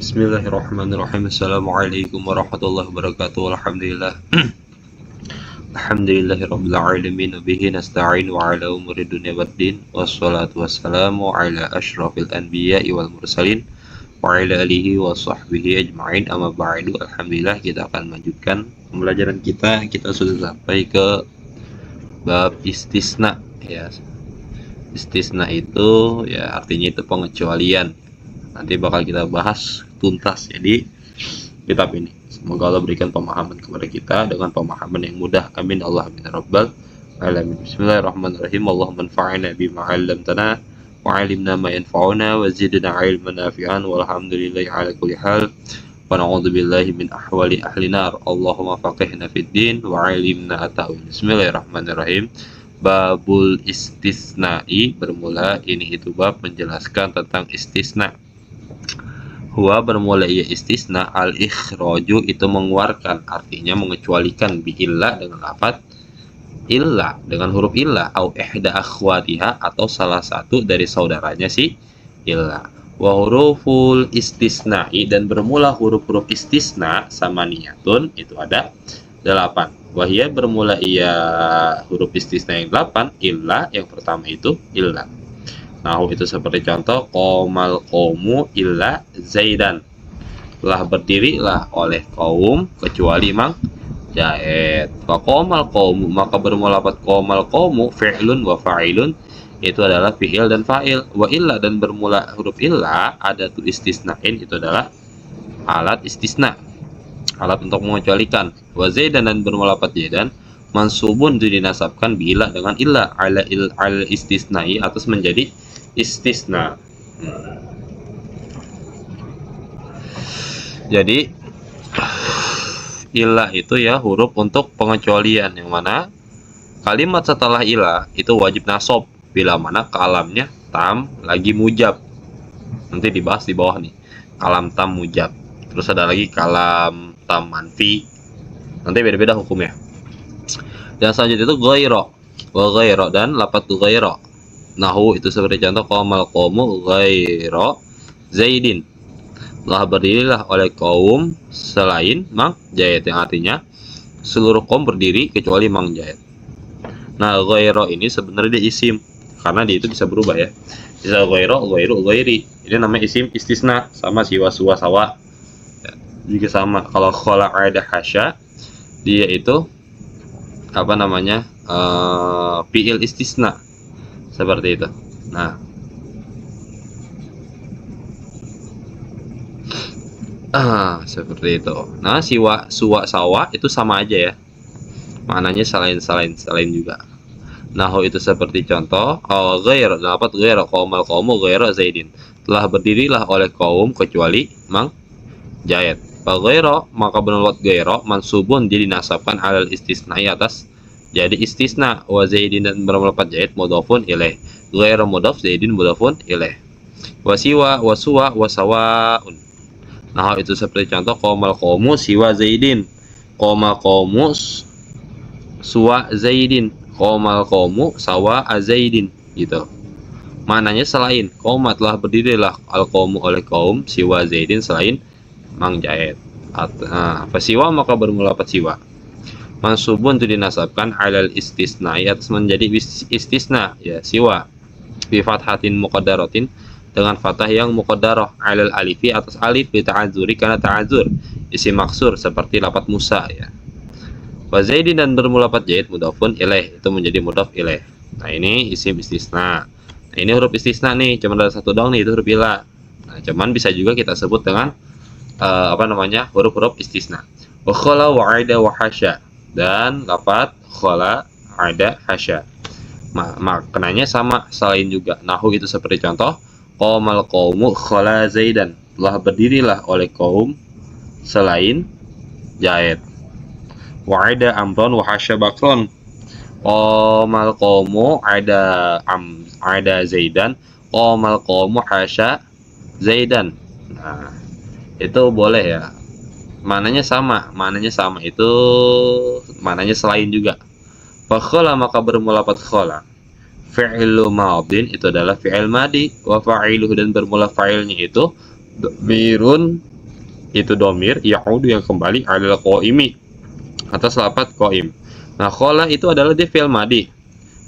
Bismillahirrahmanirrahim. Assalamualaikum warahmatullahi wabarakatuh. Alhamdulillah. Alhamdulillahirabbil alamin wa bihi nasta'in wa ala umuri dunya waddin. Wassalatu wassalamu ala asyrafil anbiya'i wal mursalin wa ala alihi wa sahbihi ajma'in. Amma ba'du. Alhamdulillah, kita akan melanjutkan pembelajaran kita. Kita sudah sampai ke bab istisna ya. Istisna itu ya artinya itu pengecualian. Nanti bakal kita bahas tuntas jadi kitab ini. Semoga Allah berikan pemahaman kepada kita dengan pemahaman yang mudah. Amin Allah amin rabbal alamin. Bismillahirrahmanirrahim. Allahumma anfa'na bima 'allamtana wa 'allimna ma yanfa'una wa zidna 'ilman nafi'an walhamdulillahi 'ala kulli hal. Wa na'udzu billahi min ahwali ahli nar. Allahumma faqihna fid din wa 'allimna at-ta'wil. Bismillahirrahmanirrahim. Babul istisna'i, bermula ini itu bab menjelaskan tentang istisna. Huwa bermula ia istisna al-ikhraju itu mengeluarkan, artinya mengecualikan bi'illah dengan lafaz illah dengan huruf illah au ihda akhwatiha atau salah satu dari saudaranya si illah. Wa huruful istisna'i dan bermula huruf-huruf istisna samaniyatun itu ada 8. Wahia bermula ia huruf istisna yang 8 illah yang pertama itu illah. Nahu itu seperti contoh qomal qaumu illa zaidan, telah berdirilah oleh kaum kecuali mang Zaid. Fa qomal qaumu maka bermula lafaz qomal qaumu fi'lun wa fa'ilun itu adalah fi'il dan fa'il. Wa illa dan bermula huruf illa ada tu istisnain itu adalah alat istisna, alat untuk mengecualikan. Wa zaidan dan bermula lafaz zaidan mansubun itu dinasabkan bila dengan illa ala istisnai atas menjadi istisna. Jadi ilah itu ya huruf untuk pengecualian, yang mana kalimat setelah ilah itu wajib nasab bila mana kalamnya tam lagi mujab. Nanti dibahas di bawah nih, kalam tam mujab. Terus ada lagi kalam tam manfi, nanti beda-beda hukumnya. Dan selanjutnya itu ghaira wa ghaira dan lafaz ghaira. Nahu itu seperti contoh qomal qaumu ghaira zaidin, telah berdirilah oleh kaum selain mang Zaid, yang artinya seluruh kaum berdiri kecuali mang Zaid. Nah ghaira ini sebenarnya dia isim karena dia itu bisa berubah ya, bisa ghaira ghairu ghairi, ini namanya isim istisna. Sama siwa suwa sawa ya, juga sama. Kalau khala ada hasya dia itu apa namanya fi'il istisna seperti itu. Nah, seperti itu. Nah, siwa, suwa, sawa itu sama aja ya. Maknanya selain juga. Nah, itu seperti contoh, ghair, dapat ghair, qaumal qaumu ghaira zaidin. Telah berdirilah oleh kaum kecuali mang Zaid. Fa ghaira maka berlafaz ghaira mansubun jadi dinasabkan alal istisnai atas jadi istisna. Wa zaidin dan berlafaz Zaid mudhafun ilaih. Ghairu mudhaf zaidin mudhafun ilaih. Wa siwa wa suwa wa sawaun. Nah, itu seperti contoh qomal qaumu siwa zaidin. Qomal qaumu suwa zaidin. Qomal qaumu sawa zaidin gitu. Maknanya selain kaum telah berdirilah al qaumu oleh kaum siwa zaidin selain mang Zaid. Apa siwa maka bermula lafaz siwa. Mansubun itu dinasabkan alal istisna atas menjadi istisna ya siwa bi fathatin muqaddaratin dengan fathah yang muqaddarah alal alifi atas alif bi ta'adzuri karena ta'adzur isim maksur seperti lafaz Musa ya. Wa zaidin dan bermula lafaz Zaid mudhafun ilaih itu menjadi mudhaf ilaih. Nah ini isim istisna. Nah ini huruf istisna nih, cuma ada satu doang nih, itu huruf ila. Nah cuman bisa juga kita sebut dengan huruf-huruf istisna. Wa khala wa aida wa hasya dan lafaz khala ada hasya maknanya sama selain juga. Nahu itu seperti contoh qomal qaumu khala zaidan, telah berdirilah oleh kaum selain Zaid. Wa ada amron wa hasya bakron, qomal qaumu ada zaidan, qomal qaumu hasya zaidan. Nah itu boleh ya, maknanya sama itu maknanya selain juga. Fa khala maka bermula lafaz khala fi'lu madin itu adalah fi'il madi, wa fa'iluhu dan bermula fa'ilnya itu dhamirun itu domir ya'udu yang kembali adalah qaimi atas lafaz qaim. Nah, khola itu adalah di fi'il madi.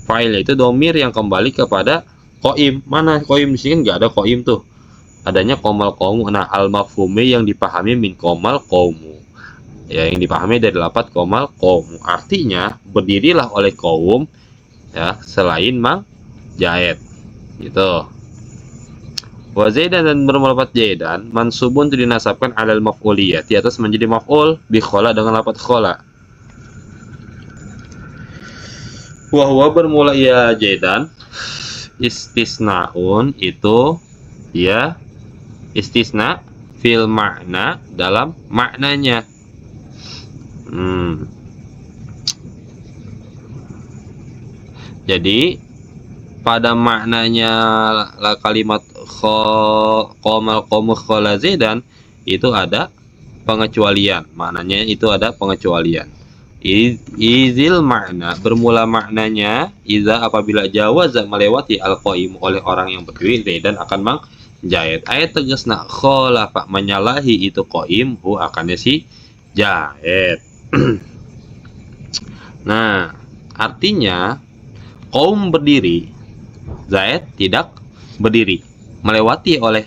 Fa'il itu domir yang kembali kepada qaim. Mana qaim di sini? Nggak ada qaim tuh. Adanya qomal qaumu. Nah, al mafhumi yang dipahami min qomal qaumu. Ya, yang dipahami dari lafaz qomal qaumu. Artinya berdirilah oleh kaum ya selain Mang Jaid. Gitu. Wa zaidan dan bermula lafaz zaidan mansubun itu dinasabkan alal maf'uliyah di atas menjadi maf'ul bi khola dengan lafaz khola. Wa huwa bermula ya zaidan istisnaun itu ya istisna fil makna dalam maknanya. Jadi pada maknanya kalimat qomal qomu khola zaidan itu ada pengecualian. Maknanya itu ada pengecualian. Izil makna bermula maknanya iza apabila jawaza melewati al qaim oleh orang yang berdiri zaidan akan Mang Jaid. Ayat tegasna khalafa menyalahi itu qaim hu akannya si Jaid. Nah, artinya kaum berdiri, Zaid tidak berdiri, melewati oleh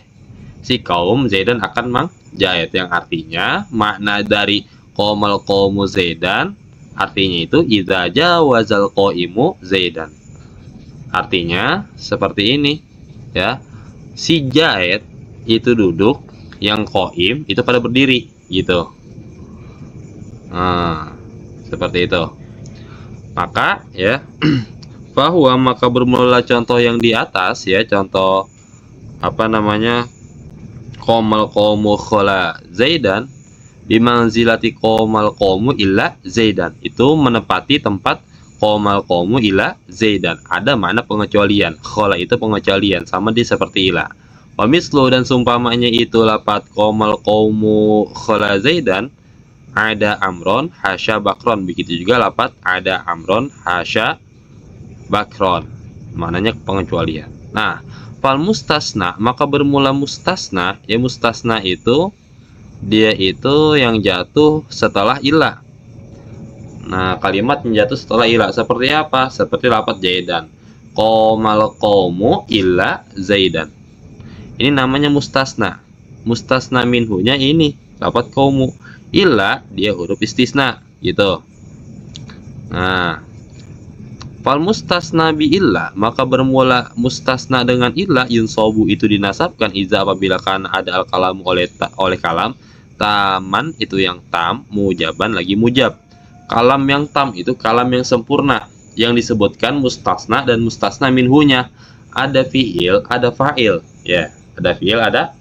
si kaum Zaidan akan Mang Jaid, yang artinya makna dari qomal qaumu Zaidan artinya itu idza jawazal qaimu Zaidan. Artinya seperti ini ya. Si Jaid itu duduk, yang qaim itu pada berdiri gitu. Nah, seperti itu. Maka ya bahwa maka bermula contoh yang di atas ya, contoh apa namanya qomal qaumu khola Zaidan bimanzilati qomal qaumu illa Zaidan, itu menepati tempat qomal qaumu illa Zaidan. Ada makna pengecualian. Khola itu pengecualian sama di seperti ila. Wa mislu dan sumpamanya itu lapat qomal qaumu khola Zaidan ada amron hasya bakron. Begitu juga lapat ada amron hasya bakron, maknanya pengecualian. Nah, fal mustasna maka bermula mustasna ya, mustasna itu dia itu yang jatuh setelah ilah. Nah, kalimat yang jatuh setelah ilah seperti apa? Seperti lapat zaidan qomal qaumu illa zaidan, ini namanya mustasna. Mustasna minhunya ini lapat qaumu, illa dia huruf istisna gitu. Nah, fal mustasna bi illa maka bermula mustasna dengan illa yunsobu itu dinasabkan iza apabila kan ada al kalam oleh kalam taman itu yang tam mujaban lagi mujab. Kalam yang tam itu kalam yang sempurna yang disebutkan mustasna dan mustasna minhunya. Ada fiil ada fa'il ya, ada fiil ada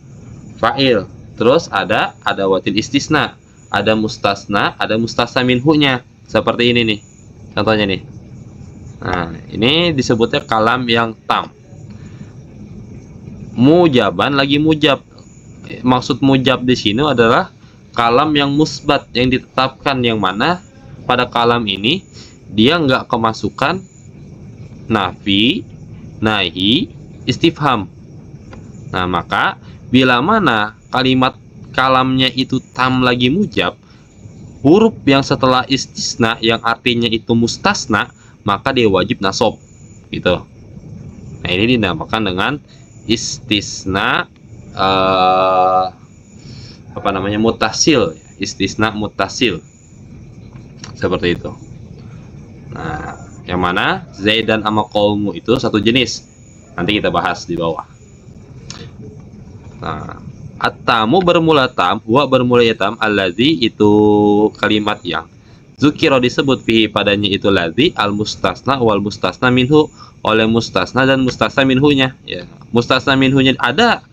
fa'il, terus ada watil istisna, ada mustasna ada mustasna minhunya. Seperti ini nih contohnya nih. Nah, ini disebutnya kalam yang tam. Mujaban lagi mujab. Maksud mujab di sini adalah kalam yang musbat yang ditetapkan, yang mana pada kalam ini dia nggak kemasukan nafi, nahi, istifham. Nah, maka bila mana kalimat kalamnya itu tam lagi mujab, huruf yang setelah istisna yang artinya itu mustasna, maka dia wajib nasab gitu. Nah, ini dinamakan dengan istisna apa namanya mutasil, istisna mutasil seperti itu. Nah, yang mana Zaidan sama qaumu itu satu jenis, nanti kita bahas di bawah. Nah, at-tamu bermula tam, huwa bermula ya tam, allazi itu kalimat yang zukiro disebut fihi padanya itu ladzi al mustasna wal mustasna minhu, oleh mustasna dan mustasna minhunya ya. Mustasna minhunya ada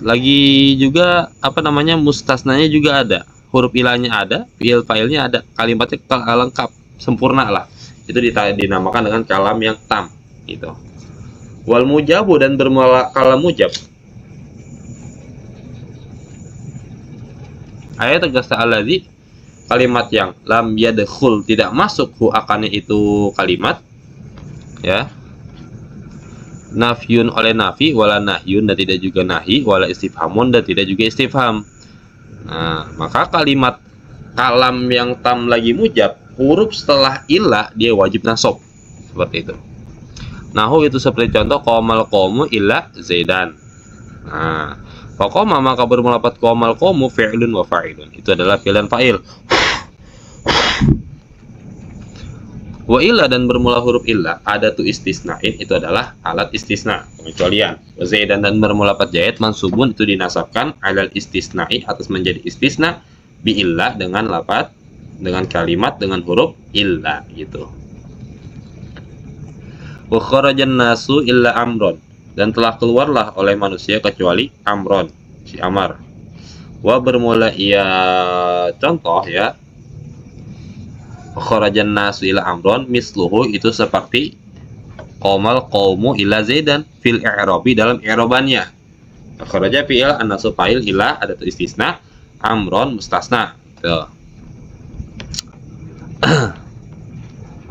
lagi juga apa namanya mustasnanya juga ada, huruf ilahnya ada, fiil fa'ilnya ada, kalimatnya lengkap sempurna lah. Itu dinamakan dengan kalam yang tam gitu. Wal mujabu dan bermula kalam mujab ayat tegasnya alladzi kalimat yang lam yadkhul tidak masuk hu akannya itu kalimat ya, nafyun oleh nafi wala nahyun dan tidak juga nahi, wala istifhamun dan tidak juga istifham. Nah, maka kalimat kalam yang tam lagi mujab, huruf setelah illa dia wajib nasab. Seperti itu. Nahu itu seperti contoh qomal qomu illa zaidan. Nah, faqoma maka bermulapat qomal qomu fi'lun wa fa'ilun. Itu adalah fi'il dan fa'il. Wa illa dan bermula huruf illa ada tu istisnain itu adalah alat istisna pengecualian. Wa zaidan dan bermula pat zaid mansubun itu dinasabkan alal istisnai atas menjadi istisna bi illa dengan lafaz dengan kalimat dengan huruf illa gitu. Wa kharajan nasu illa amron dan telah keluarlah oleh manusia kecuali amron si Amar. Wa bermula ia contoh ya. Kharajan nasu ila amron misluhu itu seperti qomal qaumu ila zaidan fil i'rabi dalam i'rabannya. Kharaja fi'il an-nasu fa'il ila ada tu istisna amron mustasna. Tuh.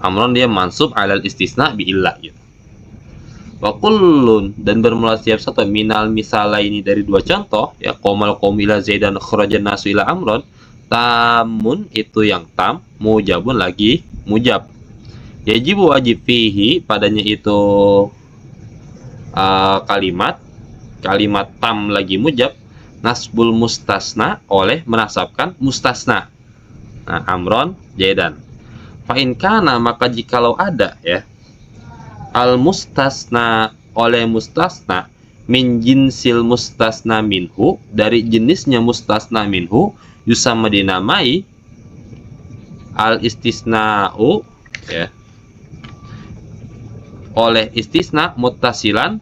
Amron dia mansub alal istisna bi illa gitu. Wa kullun dan bermula setiap satu minal misala ini dari dua contoh ya qomal qaumu ila zaidan kharajan nasu ila amron tamun itu yang tam mujabun lagi mujab yajib wajib fihi padanya itu kalimat tam lagi mujab nasbul mustasna oleh menasabkan mustasna. Nah, amron jaidan fa in kana maka jikalau ada ya al mustasna oleh mustasna min jinsil mustasna minhu dari jenisnya mustasna minhu yusamma dinamai al istisna'u ya oleh istisna muttasilan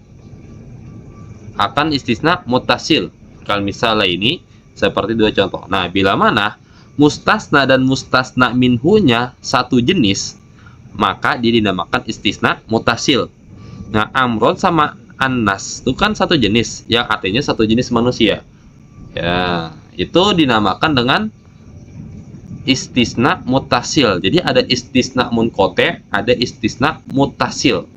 akan istisna muttasil kal misalnya ini seperti dua contoh. Nah, bila mana mustasna dan mustasna minhunya satu jenis maka dia dinamakan istisna muttasil. Nah, amron sama annas itu kan satu jenis yang artinya satu jenis manusia ya, itu dinamakan dengan istisna mutasil. Jadi ada istisna munqati, ada istisna mutasil.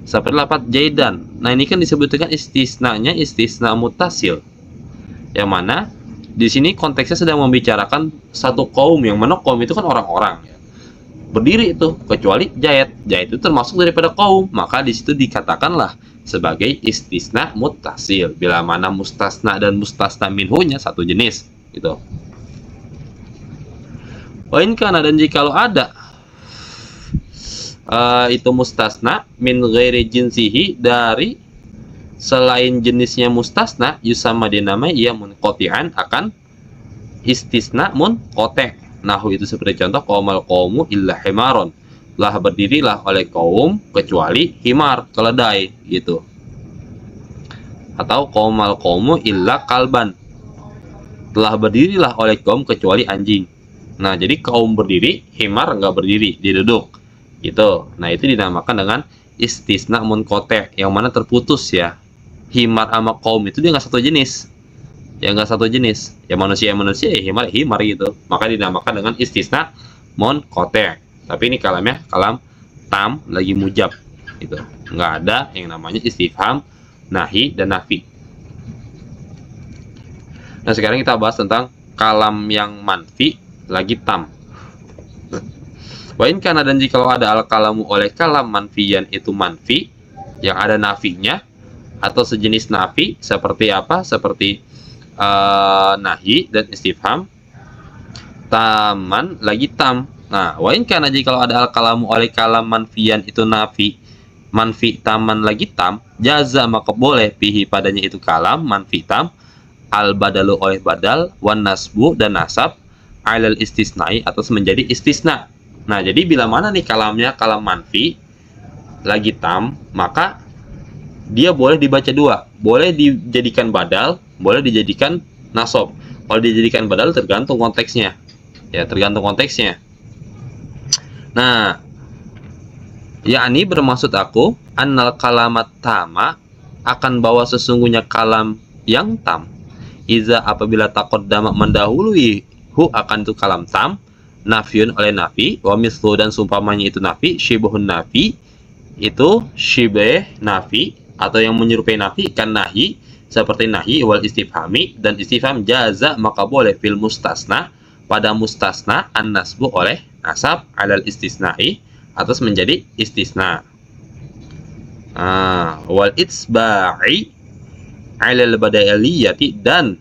Seperti lafaz jaidan. Nah, ini kan disebutkan istisnanya istisna mutasil. Yang mana di sini konteksnya sedang membicarakan satu kaum, yang mana kaum itu kan orang-orang ya. Berdiri itu kecuali Zaid. Zaid itu termasuk daripada kaum, maka di situ dikatakanlah sebagai istisna muttasil bila mana mustasna dan mustasna minhunya satu jenis gitu. Poin kana dan jikalau ada itu mustasna min ghairi jinsihi dari selain jenisnya mustasna yusamma dinamai ia munqati'an akan istisna munqati'. Nahu itu seperti contoh qaumal qaumu illa himaron lah berdirilah oleh kaum kecuali himar keledai gitu, atau qaumal qaumu illa kalban telah berdirilah oleh kaum kecuali anjing. Nah, jadi kaum berdiri, himar nggak berdiri, dia duduk gitu. Nah, itu dinamakan dengan istisna munqati' yang mana terputus ya. Himar sama kaum itu dia nggak satu jenis ya, nggak satu jenis ya, manusia ya himar gitu, maka dinamakan dengan istisna munqati'. Tapi ini kalamnya kalam tam lagi mujab gitu, nggak ada yang namanya istifham, nahi dan nafi. Nah, sekarang kita bahas tentang kalam yang manfi lagi tam. Wa in kana dan jikalau ada al kalamu oleh kalam manfiyan itu manfi yang ada nafinya atau sejenis nafi seperti apa? Seperti nahi dan istifham taman lagi tam. Nah, wa in kana jikalau ada al kalamu oleh kalam manfiyan itu nafi manfi taman lagi tam jaza maka boleh pihi padanya itu kalam manfi tam al badalu oleh badal wan nasbu dan nasab alal istisnai atas menjadi istisna. Nah, jadi bila mana nih kalamnya kalam manfi lagi tam, maka dia boleh dibaca dua, boleh dijadikan badal, boleh dijadikan nasab. Kalau dijadikan badal tergantung konteksnya ya, tergantung konteksnya. Nah, yakni bermaksud aku annal kalamat tama akan bawa sesungguhnya kalam yang tam iza apabila taqaddama mendahului hu akan itu kalam tam nafyun oleh nafi wa mislu dan sumpamanya itu nafi syibhun nafi itu syibeh nafi atau yang menyerupai nafi kan nahi seperti nahi wal istifhami dan istifham, jaza maka boleh fil mustasna pada mustasna an nasbu oleh nasab alal istisnai atas menjadi istisna. Wal itsba'i alal badaliyati dan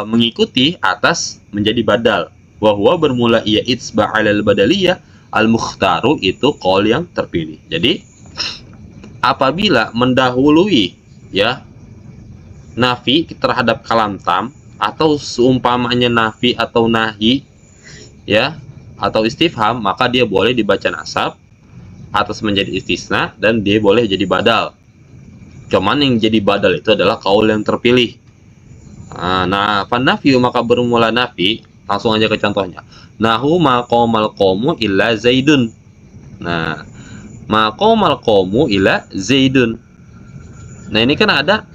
mengikuti atas menjadi badal. Wahwa bermula ia itsba alal badaliyah al mukhtaru itu qaul yang terpilih. Jadi apabila mendahului ya nafi terhadap kalam tam atau seumpamanya nafi atau nahi ya atau istifham, maka dia boleh dibaca nasab atas menjadi istisna dan dia boleh jadi badal. Cuman yang jadi badal itu adalah kaul yang terpilih. Nah, nafi maka bermula nafi, langsung aja ke contohnya. Nahu ma qomal qomu illa zaidun. Nah, ma qomal qomu illa zaidun. Nah, ini kan ada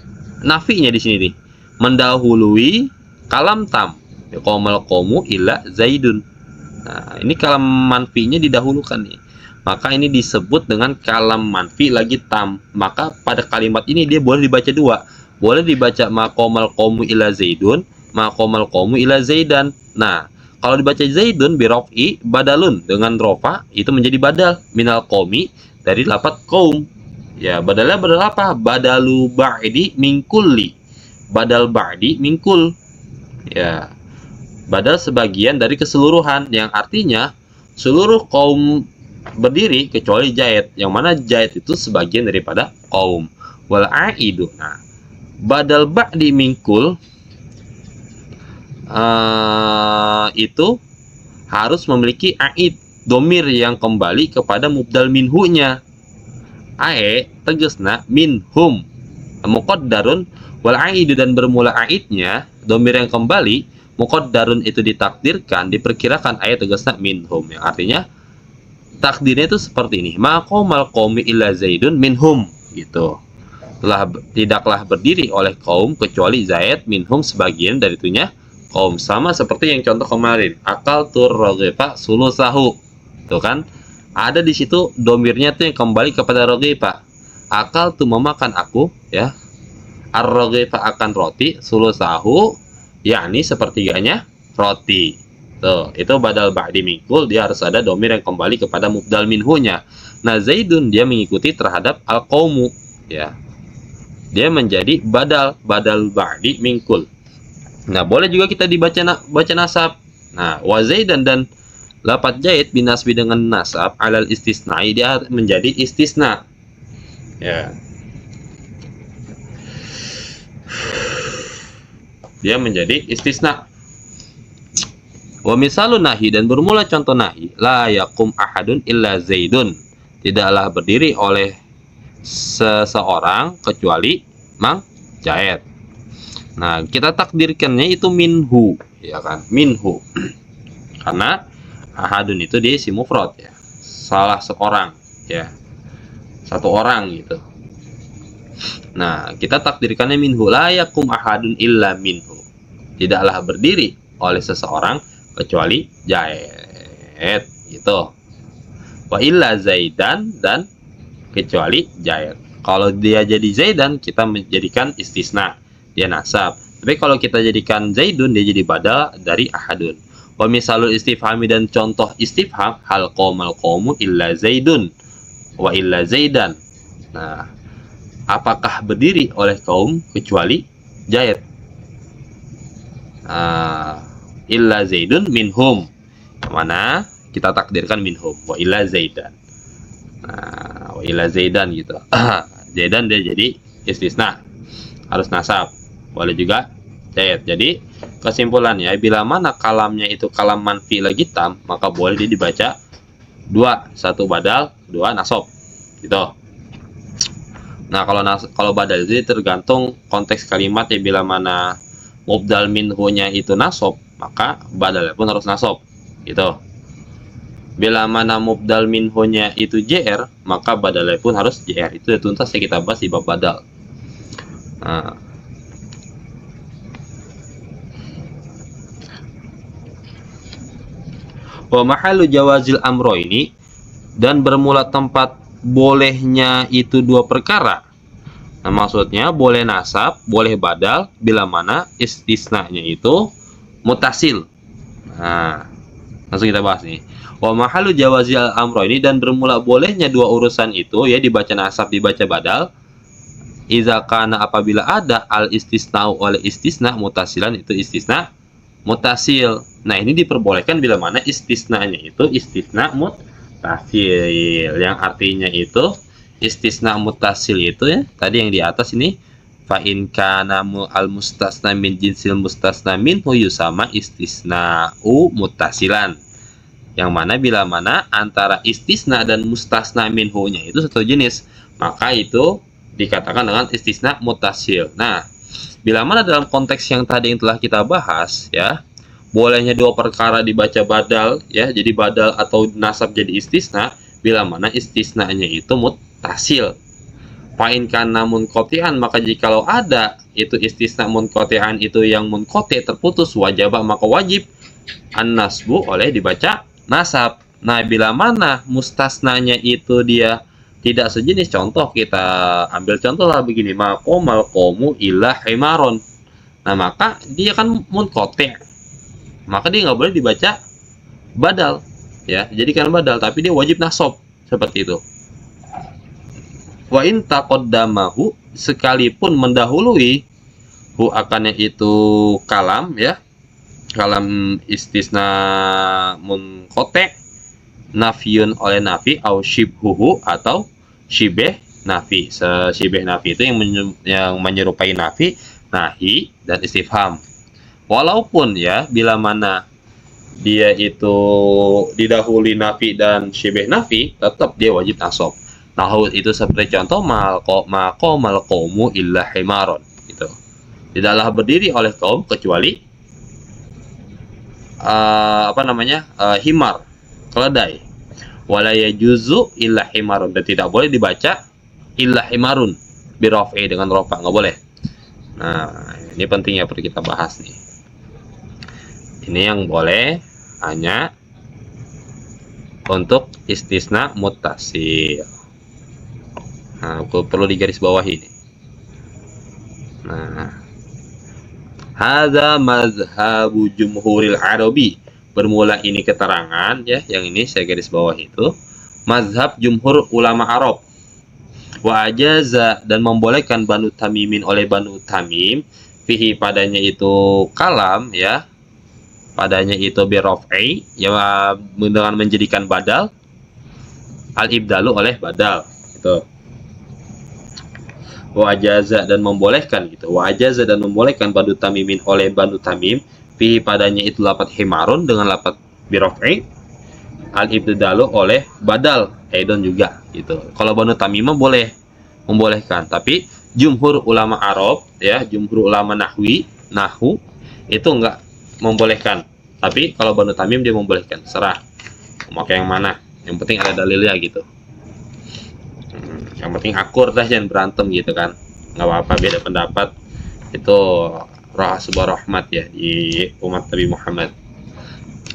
nafinya di sini nih. Mendahului kalam tam. Qomal qomu illa zaidun. Nah, ini kalam manfinya didahulukan nih. Maka ini disebut dengan kalam manfi lagi tam. Maka pada kalimat ini dia boleh dibaca dua. Boleh dibaca maqamal qomu ila zaidun, maqamal qomu ila zaidan. Nah, kalau dibaca zaidun birof'i badalun dengan rofa itu menjadi badal minal qomi dari lafaz qaum. Ya, badalnya badal apa? Badalu ba'di min kulli. Badal ba'di min kull. Ya. Badal sebagian dari keseluruhan yang artinya seluruh kaum berdiri kecuali Zaid, yang mana Zaid itu sebagian daripada kaum. Wal aidu. Nah, badal ba'di minkul itu harus memiliki aid, domir yang kembali kepada mubdal minhunya. Ae tegasna minhum muqaddarun wal aidu, dan bermula aidnya domir yang kembali muqaddarun itu ditakdirkan, diperkirakan, ayat tegasna minhum, yang artinya takdirnya itu seperti ini. Maqamal qaumi illa zaidun minhum, gitu. Tidaklah berdiri oleh kaum kecuali Zaid minhum sebagian dari itunya kaum. Sama seperti yang contoh kemarin, akal tur rogepa sulusahu. Tuh kan, ada di situ domirnya tuh yang kembali kepada rogepa. Akal tuh memakan aku, ya. Ar-rogepa akan roti, sulusahu yakni sepertiganya roti. Tuh, itu badal ba'di minkul, dia harus ada domir yang kembali kepada mubdal minhunya. Nah, Zaidun dia mengikuti terhadap al-qaumu, ya. Dia menjadi badal ba'di minkul. Nah, boleh juga kita baca nasab. Nah, wa Zaidan, dan lafaz Zaid binasbi dengan nasab alal istisnai, dia menjadi istisna. Ya. Dia menjadi istisna. Wa misalun nahi, dan bermula contoh nahi, la yakum ahadun illa zaidun. Tidaklah berdiri oleh seseorang kecuali Mang Zaid. Nah, kita takdirkannya itu minhu, ya kan? Minhu. Karena ahadun itu dia isim mufrad, ya. Salah seorang, ya. Satu orang gitu. Nah, kita takdirkannya minhu, la yakum ahadun illa minhu. Tidaklah berdiri oleh seseorang kecuali Zaid, gitu. Wa illa Zaidan, dan kecuali Zaid. Kalau dia jadi Zaidan, kita menjadikan istisna, dia nasab. Tapi kalau kita jadikan Zaidun, dia jadi badal dari ahadun. Wa misalul istifhami, dan contoh istifham, hal qomal qomu illa Zaidun wa illa Zaidan. Nah, apakah berdiri oleh kaum kecuali Zaid? Illa Zaidun minhum, mana kita takdirkan minhum, wa illa Zaidan. Nah, wa illa Zaidan gitu. Zaidan dia jadi istisna, harus nasab. Boleh juga Zaid. Jadi kesimpulannya, bila mana kalamnya itu kalam manfi lagi tam, maka boleh dia dibaca dua, satu badal, dua nasab, gitu. Nah, kalau badal itu tergantung konteks kalimatnya. Bila mana mubdal minhunya itu nasab, maka badalnya pun harus nasab, gitu. Bila mana mubdal minhunya itu JR, maka badalnya pun harus JR. Itu tuntas yang kita bahas di bab badal. Nah, wa mahallu jawazil amro ini, dan bermula tempat bolehnya itu dua perkara. Nah, maksudnya boleh nasab, boleh badal bila mana istisnanya itu mutasil. Nah, langsung kita bahas nih. Wa mahalu jawazi al amro ini, dan bermula bolehnya dua urusan itu ya, dibaca nasab, dibaca badal. Iza kana apabila ada al istisna'u oleh istisna mutasilan, itu istisna mutasil. Nah, ini diperbolehkan bila mana istisnanya itu istisna mutasil, yang artinya itu istisna mutasil itu ya tadi yang di atas ini, fa in kana al mustasna min jinsil mustasna minhu yusama istisna'u mutasilan, yang mana bila mana antara istisna dan mustasna minhu-nya itu satu jenis, maka itu dikatakan dengan istisna mutasil. Nah, bila mana dalam konteks yang tadi yang telah kita bahas ya, bolehnya dua perkara dibaca badal ya, jadi badal atau nasab jadi istisna bila mana istisnanya itu mutasil. Fa'in kana munqati'an, maka jikalau ada itu istisna munqati'an itu yang munqati terputus, wajib maka wajib an-nasbu oleh dibaca nasab. Nah, bila mana mustasnanya itu dia tidak sejenis, contoh kita ambil contoh lah begini, maqamal qomu illa himaron. Nah, maka dia kan munqati', maka dia nggak boleh dibaca badal ya, jadikan badal, tapi dia wajib nasab seperti itu. Wa in taqaddamahu, sekalipun mendahului hu akannya itu kalam ya, kalam istisna munqati' nafiyun oleh nafi, au shibhuhu atau shibeh nafi. Shibeh nafi itu yang menyerupai nafi, nahi dan istifham. Walaupun ya bila mana dia itu didahului nafi dan shibeh nafi, tetap dia wajib nasab. Nahu itu seperti contoh maqamal qaumu illa himaron gitu. Tidaklah berdiri oleh kaum kecuali himar, keledai. Wala yajuzu illa himarun, dan tidak boleh dibaca illa himarun biraf'i dengan rafa, nggak boleh. Nah, ini pentingnya perlu kita bahas nih. Ini yang boleh hanya untuk istisna muttasil. Nah, perlu digaris bawahi ini. Nah, hadza mazhabu jumhuril arabi. Bermula ini keterangan ya, yang ini saya garis bawah itu mazhab jumhur ulama Arab. Wa ajaza, dan membolehkan Banu Tamimin oleh Banu Tamim, fihi padanya itu kalam ya, padanya itu biraf'i ya, dengan menjadikan badal, al ibdalu oleh badal itu. Wa ajaza, dan membolehkan gitu, wa ajaza, dan membolehkan Banu Tamimin oleh Banu Tamim, fi padanya itu lapat himarun dengan lapat biraf'i, al ibdalu oleh badal aidon juga gitu. Kalau Banu Tamimah boleh membolehkan, tapi jumhur ulama Arab ya, jumhur ulama nahu itu enggak membolehkan. Tapi kalau Banu Tamim dia membolehkan, serah mau yang mana, yang penting ada dalilnya gitu. Yang penting akur dah, jangan berantem gitu kan, nggak apa-apa beda pendapat, itu sebuah rahmat ya di umat Nabi Muhammad.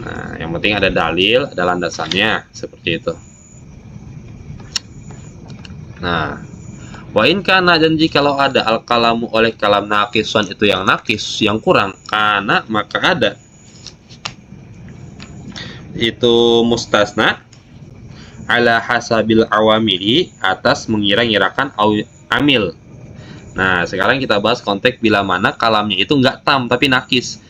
Nah, yang penting ada dalil, ada landasannya seperti itu. Nah, wa in kana, dan jikalau ada al kalamu oleh kalam naqisan itu yang nakis, yang kurang, kana maka ada itu mustasna ala hasabil awamili, atas mengira-ngirakan amil. Nah, sekarang kita bahas konteks bila mana kalamnya itu enggak tam tapi nakis.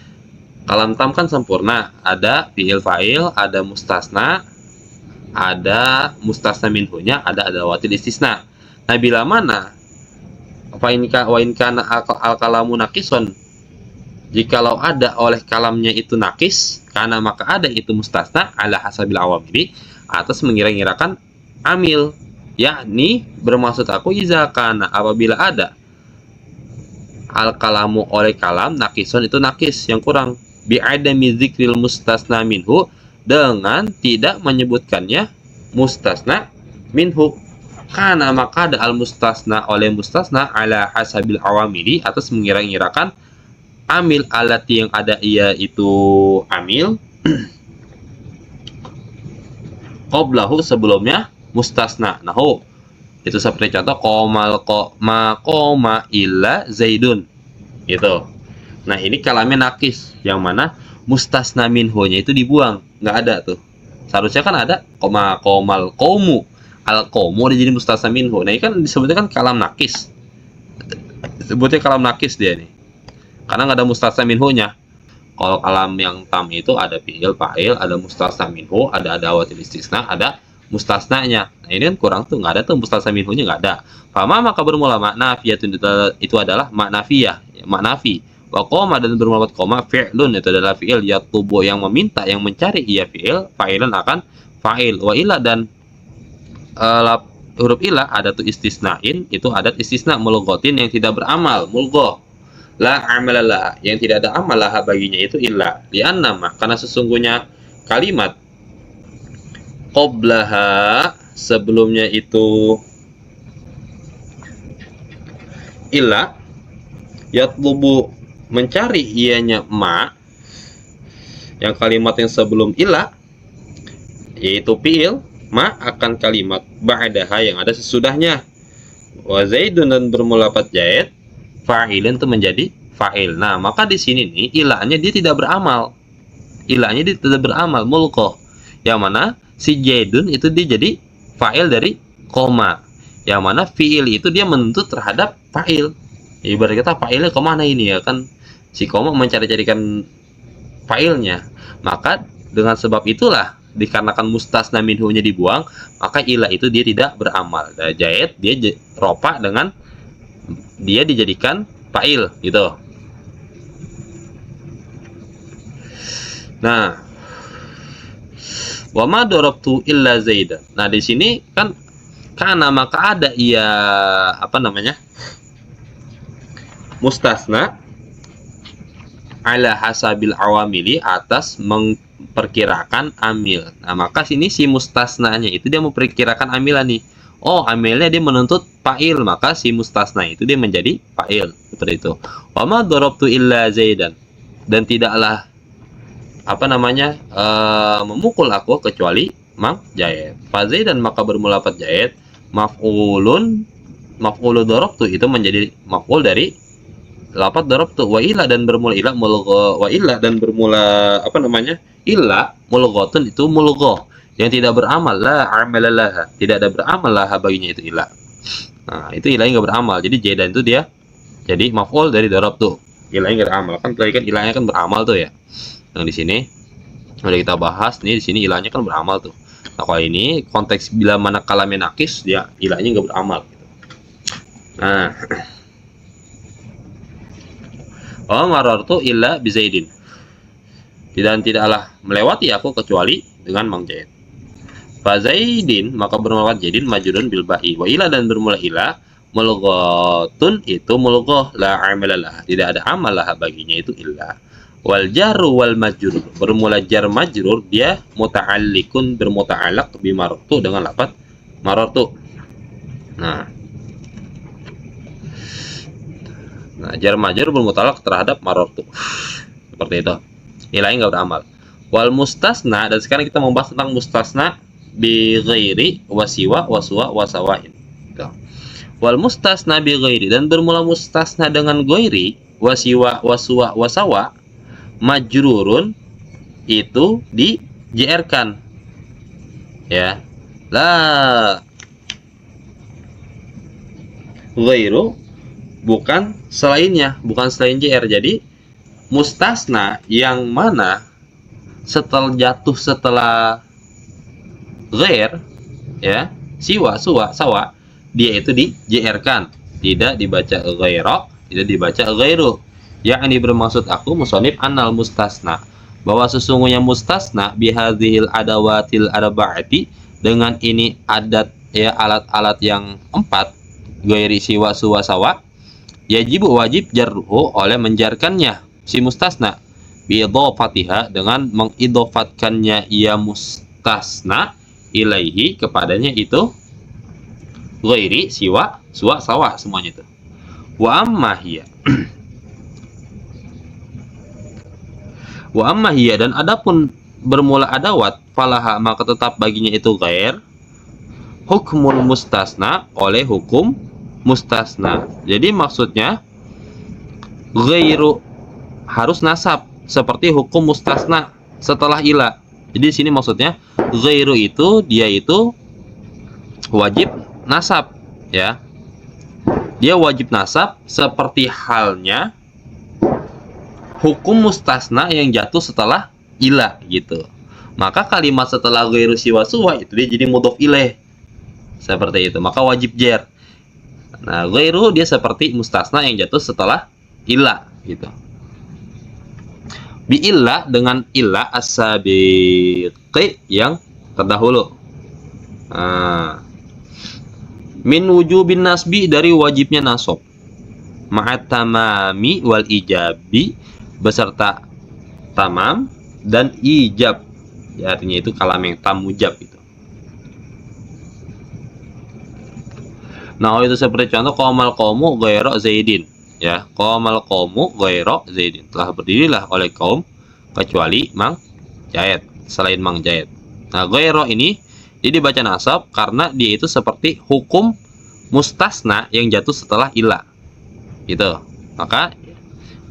Kalam tam kan sempurna, ada fi'il fa'il, ada mustasna, ada mustasna minhunya, ada adawatil istisna. Nah, bila mana wa in kana al kalamu nakison, jikalau ada oleh kalamnya itu nakis, karena maka ada itu mustasna ala hasabil awamili, atas mengira-ngirakan amil, yakni bermaksud aku iza kana, apabila ada al kalamu oleh kalam nakison itu nakis yang kurang, bi'adami dzikril mustasna minhu, dengan tidak menyebutkannya mustasna minhu, karena maka ada al mustasna oleh mustasna ala hasabil awamili, atas mengira-ngirakan amil, alati yang ada ia itu amil qablahu sebelumnya mustasna. Nahu Itu seperti contoh koma illa zaidun. Gitu. Nah, ini kalamnya nakis, yang mana mustasna minhu-nya itu dibuang, nggak ada tuh. Seharusnya kan ada komal komu, al komu dia jadi mustasna minhu. Nah, ini kan disebutnya kan kalam nakis. Disebutnya kalam nakis dia nih. Karena nggak ada mustasna minhu-nya. Kalau kalam yang tam itu ada fi'il, fa'il, ada mustasna minhu, ada adawatil istisna, ada mustasnanya. Nah, ini kan kurang tuh, nggak ada tuh mustasna minhu-nya, nggak ada. Fama maka bermula makna itu adalah maknafiyah, ya, maknafi. Wa koma dan bermula koma fi'lun itu adalah fi'il, ya tubuh yang meminta, yang mencari, ia fi'il, fa'ilan akan fa'il. Wa ila dan huruf ilah ada tuh istisnain, itu adat istisna mulghatin yang tidak beramal, mulghah. La amalalah, yang tidak ada amalah baginya itu illa. Lianna ma, karena sesungguhnya kalimat qoblaha sebelumnya itu illa, yatlubu mencari ianya ma, yang kalimat yang sebelum illa yaitu fi'il, ma akan kalimat ba'daha yang ada sesudahnya. Wa zaidun dan bermula fat jaid, fa'ilun itu menjadi fa'il. Nah, maka di sini nih ilahnya dia tidak beramal. Ilahnya dia tidak beramal, mulqah. Yang mana si jaidun itu dia jadi fa'il dari koma. Yang mana fi'il itu dia menuntut terhadap fa'il. Ibarat kata fa'ilnya kemana ini ya kan? Si koma mencari-carikan fa'ilnya. Maka dengan sebab itulah dikarenakan mustasna minhu-nya dibuang, maka ilah itu dia tidak beramal. Dan jaid dia ropa dengan dia dijadikan fa'il gitu. Nah, wa ma darabtu illa zaidan. Nah, di sini kan karena maka ada ia apa namanya? Mustasna ala hasabil awamili atas memperkirakan amil. Nah, maka sini si mustasnanya itu dia memperkirakan amilan nih. Oh, amilnya dia menuntut fa'il, maka si mustasna itu dia menjadi fa'il seperti itu. Wa ma darabtu illa zaidan, dan tidaklah apa namanya memukul aku kecuali mang jaid. Fa zaidan maka bermula fat jaid, maf'ulu darabtu itu menjadi maf'ul dari lafaz darabtu. Wa illa dan bermula illa mulgha, wa illa dan bermula apa namanya illa mulghatun itu mulghah yang tidak beramal, la amalalah, tidak ada beramal lah baginya itu ilah. Nah, itu ilahnya nggak beramal, jadi jaidan itu dia jadi maf'ul dari darabtu, ilahnya nggak beramal. Kan tadi kan ilahnya kan beramal tuh ya, yang di sini udah kita bahas nih, di sini ilahnya kan beramal tuh. Nah, kalau ini konteks bila mana kalamnya nakis, dia ilahnya nggak beramal gitu. Nah, oh marartu illa bizaidin, dan tidaklah melewati aku kecuali dengan mang jaid. Fa zaidin maka bermula jaidin majrun bil ba'i, wa ila dan bermula ila mulghatun itu mulghah, la amalalah, tidak ada amalah baginya itu illa. Wal jaru wal majrur bermula jar majrur dia muta'alliqun bermuta'allaq bi marartu dengan lafaz marartu. Nah, jar majrur bermuta'allaq terhadap marartu. Seperti itu. Ilahnya nggak beramal. Wal mustasna, dan sekarang kita membahas tentang mustasna bi ghairi wasiwa waswa wasawain. Wal mustasna bi ghairi, dan bermula mustasna dengan ghairi wasiwa waswa wasawa majrurun itu di JR-kan. Ya. La ghairu bukan selainnya, bukan selain JR. Jadi mustasna yang mana setelah jatuh setelah ghair ya, siwa suwa sawa, dia itu di JR-kan, tidak dibaca ghaira, tidak dibaca ghairu. Yakni bermaksud aku musonif anal mustasna, bahwa sesungguhnya mustasna bihadhil adawatil arba'ati, dengan ini adat ya alat-alat yang 4, ghairi siwa suwa sawa, yajibu wajib jarhu oleh menjarkannya si mustasna biidhofatiha dengan mengidhofatkannya ia mustasna ilaihi kepadanya itu ghairi siwa suwa sawa semuanya itu. Wa amma hiya wa amma hiya, dan adapun bermula adawat falaha maka tetap baginya itu ghair hukmul mustasna oleh hukum mustasna. Jadi maksudnya ghairu harus nasab seperti hukum mustasna setelah ila. Jadi di sini maksudnya ghairu itu dia itu wajib nasab ya. Dia wajib nasab seperti halnya hukum mustasna yang jatuh setelah ila gitu. Maka kalimat setelah ghairu siwa suwa itu dia jadi mudhof ilaih. Seperti itu. Maka wajib jer. Nah, ghairu dia seperti mustasna yang jatuh setelah ila gitu. Bi illa dengan illa as-sabiqi yang terdahulu. Nah, min wujubin nasbi dari wajibnya nasab. Ma'at tamami wal ijabi beserta tamam dan ijab. Ya, artinya itu kalam yang tam mujab itu. Nah, itu seperti contoh qamal qaumu ghairu zaidin. Ya, qamal qaumu ghairu zaidin. Telah berdirilah oleh kaum kecuali Mang Jaid, selain Mang Jaid. Nah, ghairu ini dia dibaca nasab karena dia itu seperti hukum mustasna yang jatuh setelah ila. Gitu. Maka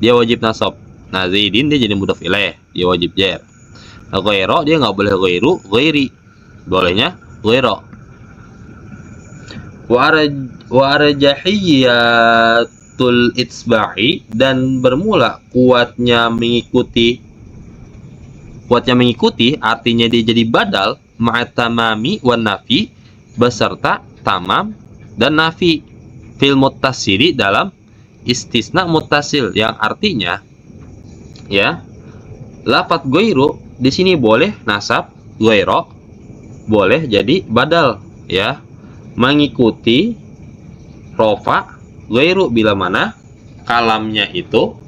dia wajib nasab. Nah, zaidin dia jadi mudhof ilaih, dia wajib jar. Nah, ghairu dia nggak boleh ghairu, ghairi. Bolehnya ghairu. Wa arjahiyatul itsba'i dan bermula kuatnya mengikuti artinya dia jadi badal ma'at tamami wan nafi beserta tamam dan nafi fil muttasili dalam istisna muttasil yang artinya ya lafaz ghairu di sini boleh nasab ghairu, boleh jadi badal ya, mengikuti rofa ghairu bila mana kalamnya itu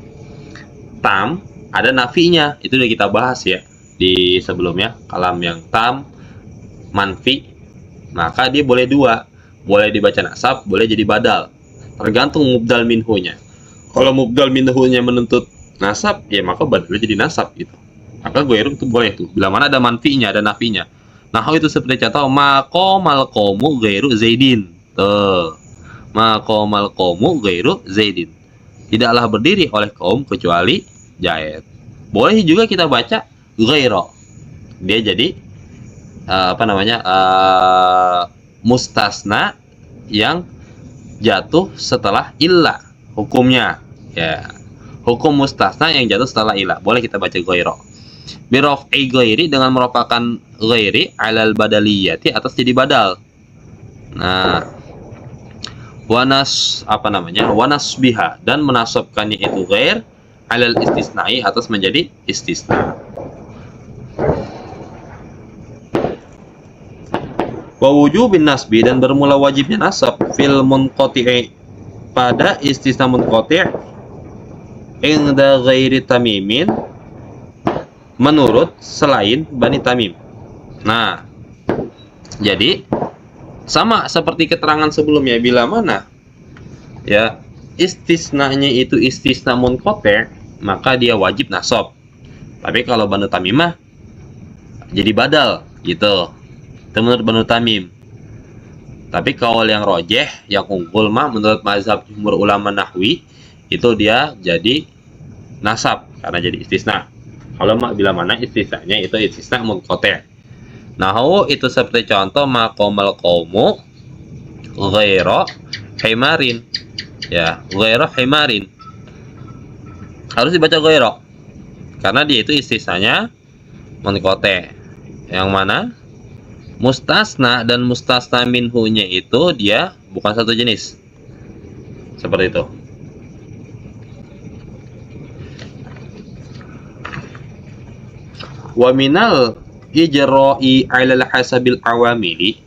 tam ada nafinya. Itu udah kita bahas ya di sebelumnya, kalam yang tam manfi maka dia boleh dua, boleh dibaca nasab, boleh jadi badal, tergantung mubdal minhunya. Kalau mubdal minhunya menuntut nasab ya maka badalnya jadi nasab gitu, maka ghairu itu boleh tuh bila mana ada manfinya, ada nafinya. Nah, itu seperti contoh maqamal qaumu ghairu zaidin. Tuh. Maqamal qaumu ghairu zaidin. Tidaklah berdiri oleh kaum kecuali Zaid. Boleh juga kita baca ghairu. Dia jadi mustasna yang jatuh setelah illa hukumnya. Ya. Hukum mustasna yang jatuh setelah illa. Boleh kita baca ghairu. Biraf'i ghairi dengan merupakan ghairi alal badaliyati atas jadi badal. Nah, wanas biha dan menasabkannya itu ghair alal istisnai atas menjadi istisna. Wa wujubin nasbi dan bermula wajibnya nasab fil munqati'i pada istisna munqati' inda ghairi tamimin menurut selain Bani Tamim. Nah, jadi sama seperti keterangan sebelumnya, bila mana ya istisnanya itu istisna munqati' maka dia wajib nasab. Tapi kalau Bani Tamimah jadi badal gitu. Itu menurut Bani Tamim. Tapi kaul yang rojeh, yang unggul mah menurut mazhab jumhur ulama nahwi itu dia jadi nasab karena jadi istisna. Kalau bila mana istisnanya itu istisna munqati'. Nahu itu seperti contoh maqamal qaumu ghairu himarin. Ya, ghairu himarin. Harus dibaca ghairu. Karena dia itu istisnanya munqati'. Yang mana mustasna dan mustasna minhunya itu dia bukan satu jenis. Seperti itu. Wa minal ijra'i 'alal hasabil awamili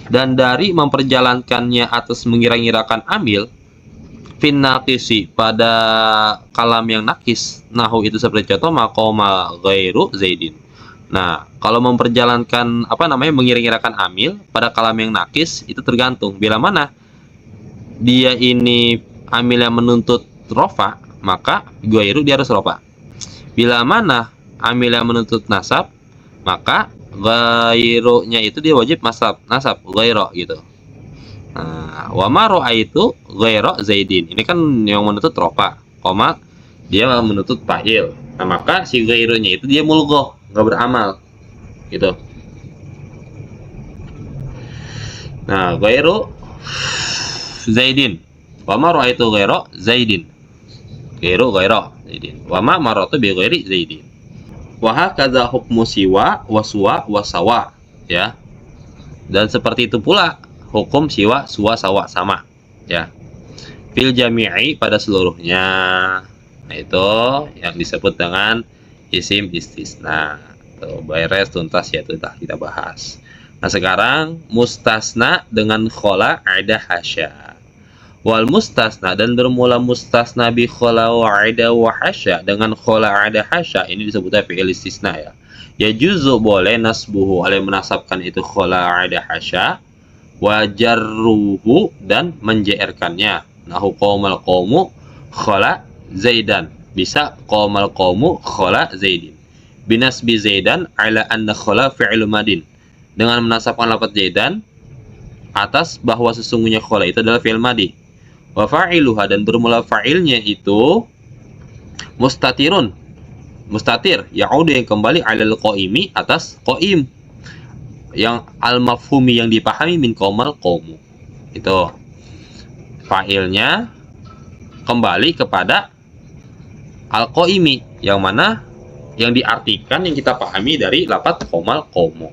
dan dari memperjalankannya atas mengira-ngirakan amil fin naqisi pada kalam yang nakis. Nahu itu seperti contoh maqama ghairu zaidin. Nah, kalau memperjalankan mengira-ngirakan amil pada kalam yang nakis itu tergantung bila mana dia ini amil yang menuntut rofa, maka ghairu dia harus rofa. Bila mana amil yang menuntut nasab, maka ghairunya itu dia wajib nasab ghairu gitu. Nah, wa ma ra'aitu ghairu Zaidin. Ini kan yang menuntut rofa, koma dia menuntut fa'il. Nah, maka si ghairunya itu dia mulghah, nggak beramal. Gitu. Nah, ghairu Zaidin. Wa ma ra'aitu ghairu Zaidin. Ghairu Zaidin. Wa ma maratu bi ghairi Zaidin. Wa hakadza hukmu siwa waswa wasawa, ya. Dan seperti itu pula hukum siwa, suwa, sawa, sama, ya. Fil jami'i pada seluruhnya. Nah, itu yang disebut dengan isim istisna. Tuh, beres tuntas ya, itu dah kita bahas. Nah, sekarang mustasna dengan khola ada hasya. Wal mustasna dan bermula mustasna bi khola wa ada wa hasya dengan khola ada hasya, ini disebutnya fi'il istisna ya. Ya juzu boleh nasbuhu oleh menasabkan itu khola ada hasya, wajarruhu dan menjairkannya. Nahu qaumal qaumu khola Zaidan, bisa qaumal qaumu khola Zaidin. Binasbi Zaidan ala anna khola fi'il madin, dengan menasabkan lafaz Zaidan atas bahwa sesungguhnya khola itu adalah fi'il madi. Wa fa'iluha dan bermula fa'ilnya itu mustatirun, mustatir, ya'udu yang kembali alal qaimi atas qaim, yang al-mafhumi yang dipahami min qaumal qaumu. Itu fa'ilnya kembali kepada al-qaimi, yang mana yang diartikan, yang kita pahami dari lafaz qaumal qaumu.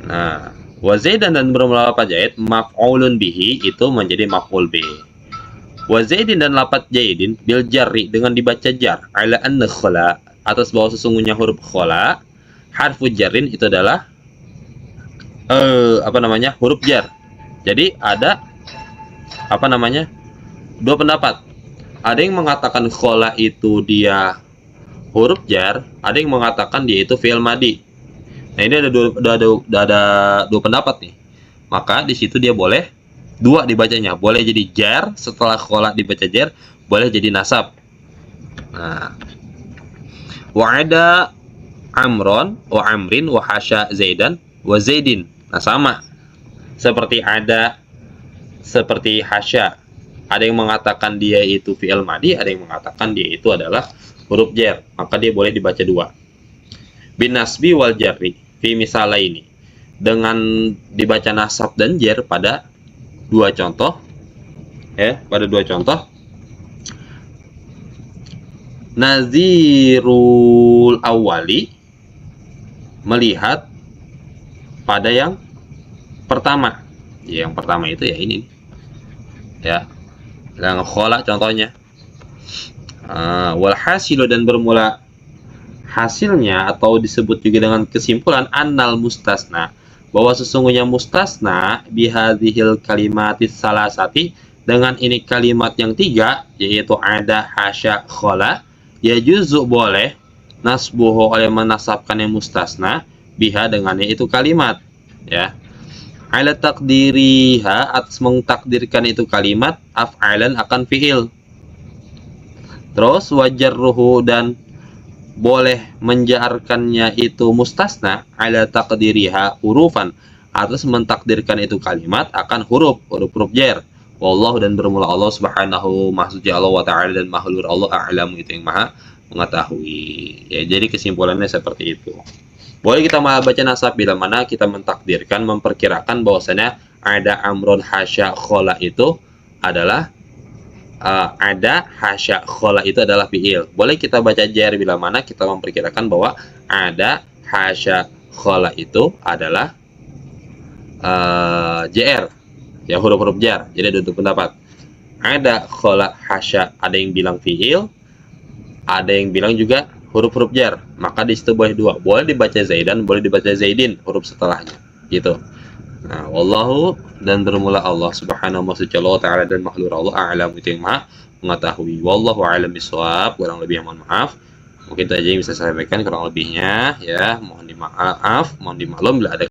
Nah, wa Zaidan dan bermula lafaz Zaid maf'ulun bihi itu menjadi maf'ul bih. Wa Zaidin dan lafaz Zaidin bil jarri dengan dibaca jar ala anna khola atas bahwa sesungguhnya huruf khola harfu jarrin itu adalah huruf jar. Jadi ada dua pendapat. Ada yang mengatakan khola itu dia huruf jar, ada yang mengatakan dia itu fi'il madi. Nah, ini ada dua pendapat nih. Maka di situ dia boleh dua dibacanya, boleh jadi jar setelah khola dibaca jar, boleh jadi nasab. Nah, wa ada amron wa amrin wa hasya Zaidan wa Zaidin. Nah, sama seperti ada, seperti hasya. Ada yang mengatakan dia itu fi'il madi, ada yang mengatakan dia itu adalah huruf jar, maka dia boleh dibaca dua. Bin nasbi wal jarri fi misalah ini, dengan dibaca nasab dan jar pada dua contoh, pada dua contoh. Nazirul awali, melihat pada yang pertama. Ya, yang pertama itu ya ini, ya, yang khola contohnya. Wal hasilu dan bermula hasilnya atau disebut juga dengan kesimpulan annal mustasna, bahwa sesungguhnya mustasna bihadhil kalimatis salasati, dengan ini kalimat yang tiga, yaitu ada, hasya, khola, ya juzu boleh nasbuhu oleh menasabkan yang mustasna biha dengannya itu kalimat, ya, ala takdiriha atas mengtakdirkan itu kalimat af'alan akan fi'il. Terus wajarruhu dan boleh menjarkannya itu mustasna ala takdiriha hurufan atas mentakdirkan itu kalimat akan huruf jar. Wallahu dan bermula Allah subhanahu, maksudnya Allah wa ta'ala dan makhluk Allah a'lamu itu yang maha mengetahui. Ya, jadi kesimpulannya seperti itu. Boleh kita baca nasab bila mana kita mentakdirkan, memperkirakan bahwasanya ada amron hasya khola itu adalah ada hasya khola itu adalah fi'il. Boleh kita baca jar bila mana kita memperkirakan bahwa ada hasya khola itu adalah JR, ya, huruf-huruf jar. Jadi ada dua pendapat. Ada khola hasya, ada yang bilang fi'il, ada yang bilang juga huruf-huruf jar. Maka di situ boleh dua, boleh dibaca Zaidan, boleh dibaca Zaidin huruf setelahnya, gitu. Nah, wallahu dan bermula Allah subhanahu wa ta'ala dan makhluk Allah a'lam itu yang maha mengetahui. Wallahu a'lam bishawab. Kurang lebih mohon maaf. Mungkin itu aja yang bisa saya sampaikan, kurang lebihnya ya mohon dimaaf, mohon dimaklum bila ada